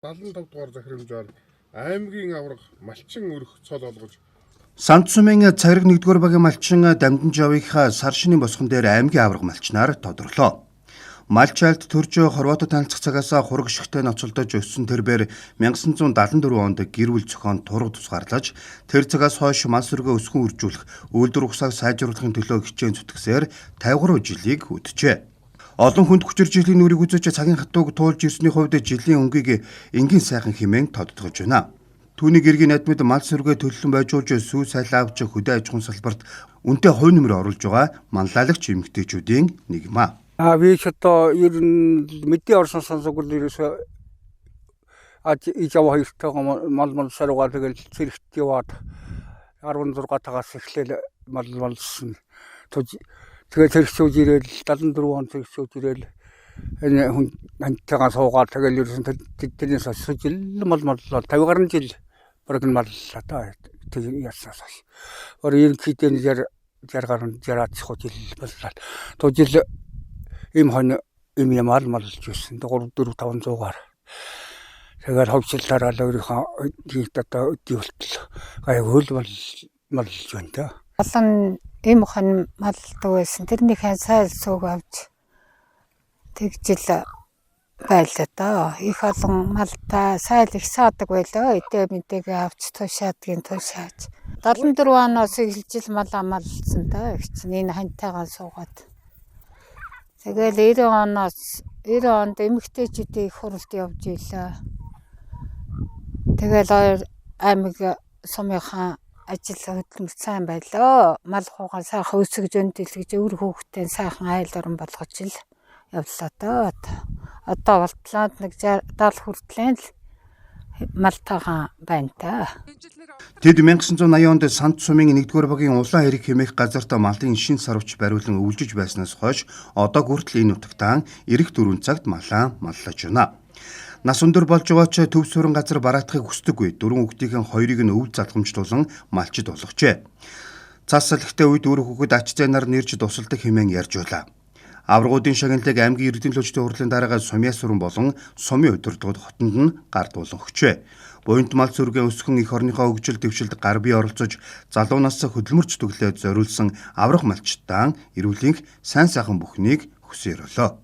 75 дугаар захирамжаар аймгийн аварга малчин өрх цол олгож Сант Сумын цариг 1-р багийн малчин Дамдан Жавийнхаа сар шинийн босгон дээр аймгийн аварга малчнаар тодорлоо. Малчайлт төрж хорвоотод танилцах цагаас хураг шигтэй ноцолдож өссөн тэрбээр 1974 онд гэр бүл зохион турга тусгаарлаж тэр цагаас хойш мал сүргээ өсгөн үржүүлэх үйлдвэр ухсааг сайжруулахын төлөө хичээн зүтгэсээр 53 жилийг үтжээ. Олон хүнд хүчээр жилийн нүрийг үзэж цагийн хатууг туулж ирсний хувьд жилийн өнгийг энгийн сайхан хэмээн тодтогж байна. Түүний гэргийн надмид мал сүргээ төлөлн байжуулж сүү сайл авч хөдөө аж ахуйн салбарт үнэтэй хувь нэмэр оруулж байгаа манлайлагч эмэгтэйчүүдийн нэг юм аа. Би ч одоо ер нь мэдээ орсон сонсоггүй ерөөсөө ижав хоёртойгоо мал саруугаа тэгэл зэрэгт яваад 16 тагаас эхлээл малсан. Тэгээд зэрэгчүүд ирээл 74 он зэрэгчүүд ирээл энэ хүн хантайгаа суугаад тэгэл ерөөсөн тэднээс асуужил мал 50 гаруй жил бараг нь маллаа та тэг ясаас. Ерөнхийдөө 60 жил боллаа. Тожил им хон им ямал малж байсан. 3-4-500-аар. Тэгэхээр хөвчлөлтөөр л өөрийнхөө одоо өдий болтол гайвал малж байна та. Олон им хон малдаг байсан. Тэрнийхээ сайл сууг авч тэгжил байлаа да. Их олон малта сайл их саадаг байлаа. Эдээ мэдэгээ авч тушаадгийн тушааж. 74 оноос эхэлж мал амалсан да. Энэ хантайгаа суугаад. Тэгэл 90 онд эмэгтэйчүүдийн их хуралд явж ийлээ. Тэгэл аймаг сумынхаа ажил хөдөлмөр сайн байлаа. Мал хуугаа сайхан өсгөж өндөлгөж өр хүүхдээ сайхан айл орон болгож ил явлаа да. Одоо болтлоод нэг 70 хүртлэн л малтайгаа байна та. Тэд 1980 онд Сант Сумын 1-р багийн улаан хэрэг хэмээх газарт малын шин сарвч бариулан өвлжиж байснаас хойш одоо хүртэл энэ нутагтаа эрэх 4 цагт малаа маллаж байна. Нас өндөр болж байгаа ч төв суурин газар бараатахыг хүсдэггүй 4 хүүхдийн 2-ыг нь өвд залгамжлуулан малчид болгожээ. Цас салхитай үед өөр хүүхэд ач зээнаар нэрж тусалдаг хэмээн ярьж байлаа. Аваргуудын шагналыг аймгийн иргэдийн төлөвчдийн хурлын дараагаар Сумья сүрэн болон Сумын удирдлагууд хотонд нь гардуулан өгчээ. Буянт мал сүргээ өсгөн их орныхоо хөгжил дэвшилд гар бие оролцож залуу нас хөдөлмөрч төглөөд зориулсан аврах малчтаа эрүүлэнх сайн сайхан бүхнийг хүсээр олоо.